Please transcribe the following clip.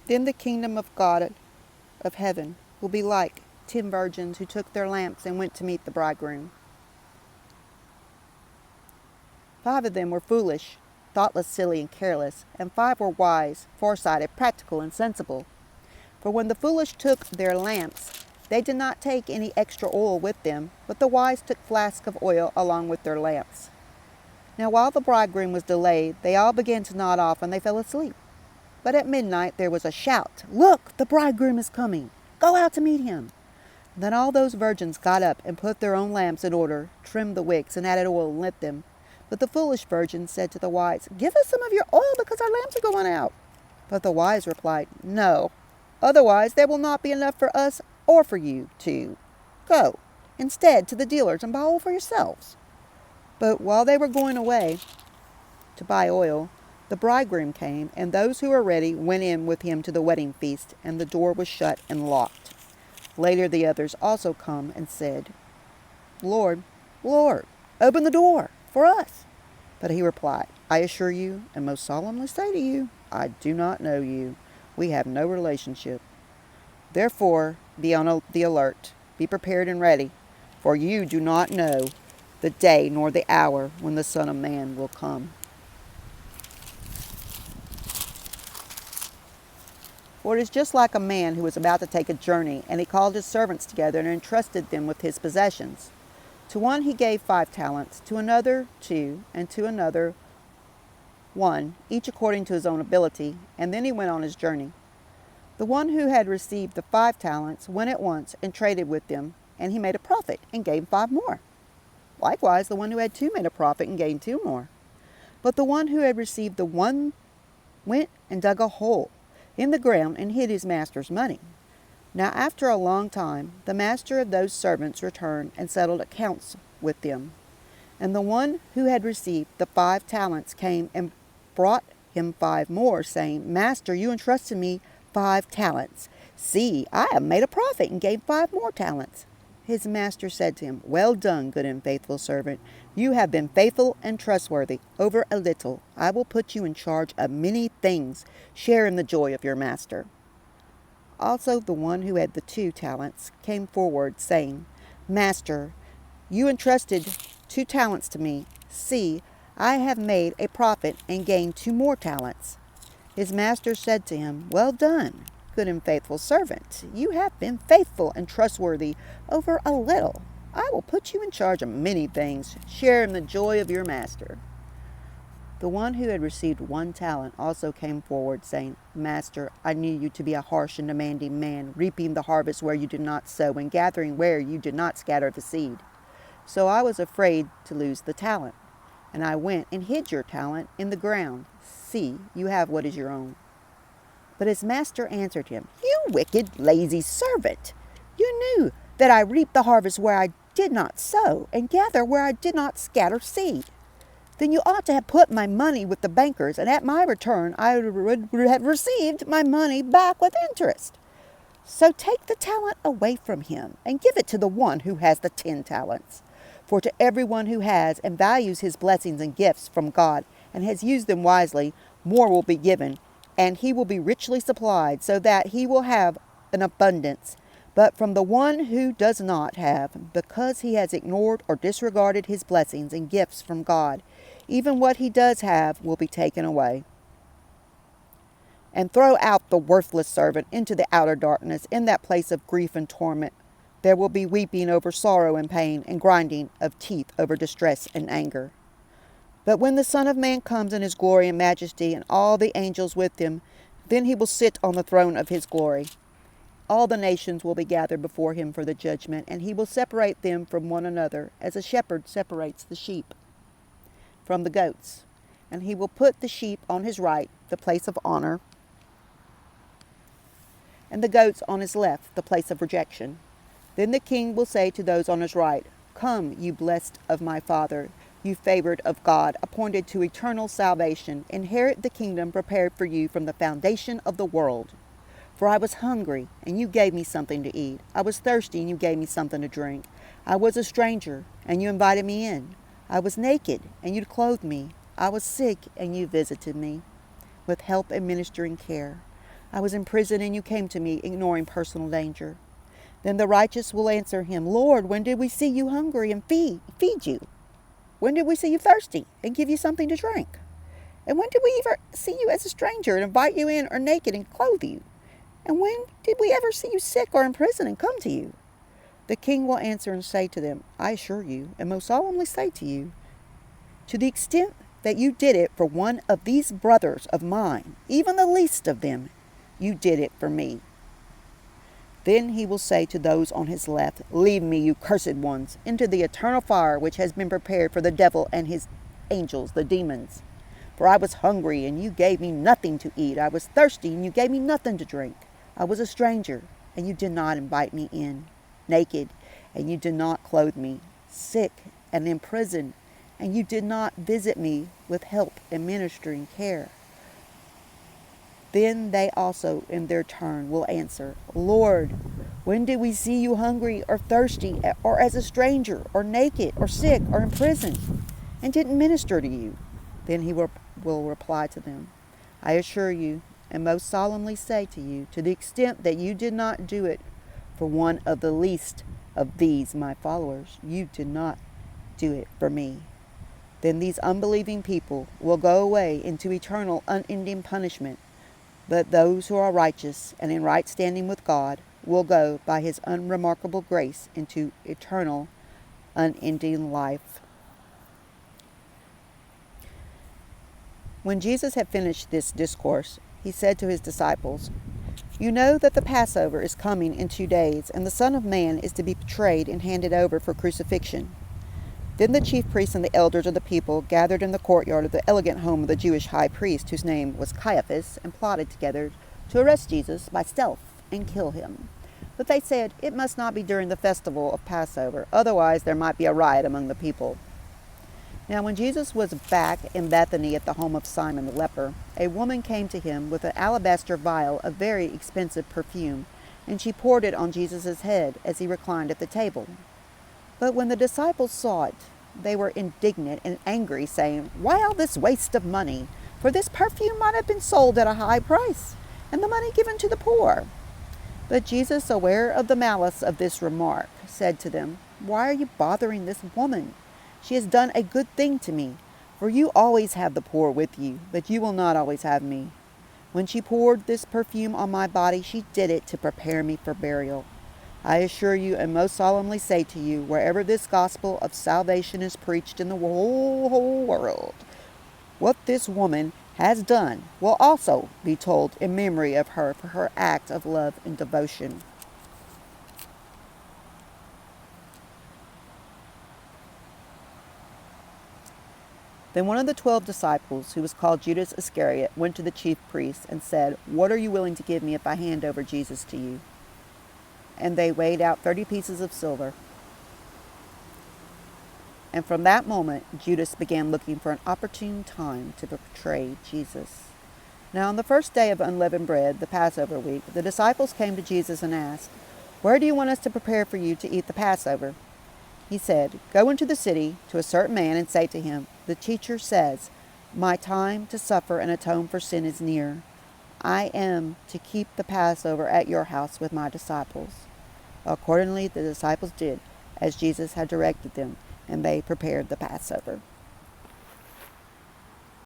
Then the kingdom of God of heaven will be like 10 virgins who took their lamps and went to meet the bridegroom. 5 of them were foolish, thoughtless, silly, and careless, and 5 were wise, farsighted, practical, and sensible. For when the foolish took their lamps, they did not take any extra oil with them, but the wise took flasks of oil along with their lamps. Now while the bridegroom was delayed, they all began to nod off, and they fell asleep. But at midnight there was a shout, "Look, the bridegroom is coming! Go out to meet him!" Then all those virgins got up and put their own lamps in order, trimmed the wicks, and added oil and lit them. But the foolish virgins said to the wise, "Give us some of your oil, because our lamps are going out." But the wise replied, "No, otherwise there will not be enough for us or for you too. Go instead to the dealers and buy oil for yourselves." But while they were going away to buy oil, the bridegroom came, and those who were ready went in with him to the wedding feast, and the door was shut and locked. Later the others also come and said, "Lord, Lord, open the door for us." But he replied, "I assure you, and most solemnly say to you, I do not know you. We have no relationship. Therefore, be on the alert, be prepared and ready, for you do not know the day nor the hour when the Son of Man will come." For it is just like a man who was about to take a journey, and he called his servants together and entrusted them with his possessions. To one he gave 5 talents, to another 2, and to another 1, each according to his own ability, and then he went on his journey. The one who had received the 5 talents went at once and traded with them, and he made a profit and gained 5 more. Likewise, the one who had 2 made a profit and gained 2 more. But the one who had received the 1 went and dug a hole in the ground and hid his master's money. Now after a long time, the master of those servants returned and settled accounts with them. And the one who had received the 5 talents came and brought him 5 more, saying, "Master, you entrusted me 5 talents. See, I have made a profit and gained 5 more talents." His master said to him, "Well done, good and faithful servant. You have been faithful and trustworthy over a little. I will put you in charge of many things. Share in the joy of your master." Also the one who had the 2 talents came forward, saying, "Master, you entrusted 2 talents to me. See, I have made a profit and gained 2 more talents." His master said to him, "Well done, good and faithful servant. You have been faithful and trustworthy over a little. I will put you in charge of many things. Share in the joy of your master." The one who had received 1 talent also came forward, saying, "Master, I knew you to be a harsh and demanding man, reaping the harvest where you did not sow, and gathering where you did not scatter the seed. So I was afraid to lose the talent, and I went and hid your talent in the ground. See, you have what is your own." But his master answered him, "You wicked, lazy servant! You knew that I reap the harvest where I did not sow, and gather where I did not scatter seed. Then you ought to have put my money with the bankers, and at my return I would have received my money back with interest. So take the talent away from him, and give it to the one who has the 10 talents. For to everyone who has and values his blessings and gifts from God, and has used them wisely, more will be given, and he will be richly supplied, so that he will have an abundance. But from the one who does not have, because he has ignored or disregarded his blessings and gifts from God, even what he does have will be taken away. And throw out the worthless servant into the outer darkness, in that place of grief and torment. There will be weeping over sorrow and pain, and grinding of teeth over distress and anger. But when the Son of Man comes in his glory and majesty, and all the angels with him, then he will sit on the throne of his glory. All the nations will be gathered before him for the judgment, and he will separate them from one another, as a shepherd separates the sheep from the goats. And he will put the sheep on his right, the place of honor, and the goats on his left, the place of rejection. Then the king will say to those on his right, "Come, you blessed of my Father, you favored of God, appointed to eternal salvation. Inherit the kingdom prepared for you from the foundation of the world. For I was hungry, and you gave me something to eat. I was thirsty, and you gave me something to drink. I was a stranger, and you invited me in. I was naked, and you clothed me. I was sick, and you visited me with help and ministering care. I was in prison and you came to me, ignoring personal danger. Then the righteous will answer him, Lord, when did we see you hungry and feed you? When did we see you thirsty and give you something to drink? And when did we ever see you as a stranger and invite you in, or naked and clothe you? And when did we ever see you sick or in prison and come to you? The king will answer and say to them, I assure you, and most solemnly say to you, to the extent that you did it for one of these brothers of mine, even the least of them, you did it for me. Then he will say to those on his left, Leave me, you cursed ones, into the eternal fire which has been prepared for the devil and his angels, the demons. For I was hungry, and you gave me nothing to eat. I was thirsty, and you gave me nothing to drink. I was a stranger, and you did not invite me in. Naked, and you did not clothe me. Sick and in prison, and you did not visit me with help and ministering care. Then they also in their turn will answer, Lord, when did we see you hungry or thirsty, or as a stranger, or naked, or sick, or in prison, and didn't minister to you? Then he will reply to them, I assure you, and most solemnly say to you, to the extent that you did not do it for one of the least of these my followers, you did not do it for me. Then these unbelieving people will go away into eternal, unending punishment, but those who are righteous and in right standing with God will go by his unremarkable grace into eternal, unending life. When Jesus had finished this discourse, he said to his disciples, You know that the Passover is coming in 2 days, and the Son of Man is to be betrayed and handed over for crucifixion. Then the chief priests and the elders of the people gathered in the courtyard of the elegant home of the Jewish high priest, whose name was Caiaphas, and plotted together to arrest Jesus by stealth and kill him. But they said, It must not be during the festival of Passover, otherwise there might be a riot among the people. Now when Jesus was back in Bethany at the home of Simon the leper, a woman came to him with an alabaster vial of very expensive perfume, and she poured it on Jesus' head as he reclined at the table. But when the disciples saw it, they were indignant and angry, saying, Why all this waste of money? For this perfume might have been sold at a high price, and the money given to the poor. But Jesus, aware of the malice of this remark, said to them, Why are you bothering this woman? She has done a good thing to me, for you always have the poor with you, but you will not always have me. When she poured this perfume on my body, she did it to prepare me for burial. I assure you and most solemnly say to you, wherever this gospel of salvation is preached in the whole world, what this woman has done will also be told in memory of her for her act of love and devotion. Then one of the 12 disciples, who was called Judas Iscariot, went to the chief priests and said, What are you willing to give me if I hand over Jesus to you? And they weighed out 30 pieces of silver. And from that moment, Judas began looking for an opportune time to betray Jesus. Now on the first day of unleavened bread, the Passover week, the disciples came to Jesus and asked, Where do you want us to prepare for you to eat the Passover? He said, Go into the city to a certain man and say to him, The teacher says, My time to suffer and atone for sin is near. I am to keep the Passover at your house with my disciples. Accordingly, the disciples did as Jesus had directed them, and they prepared the Passover.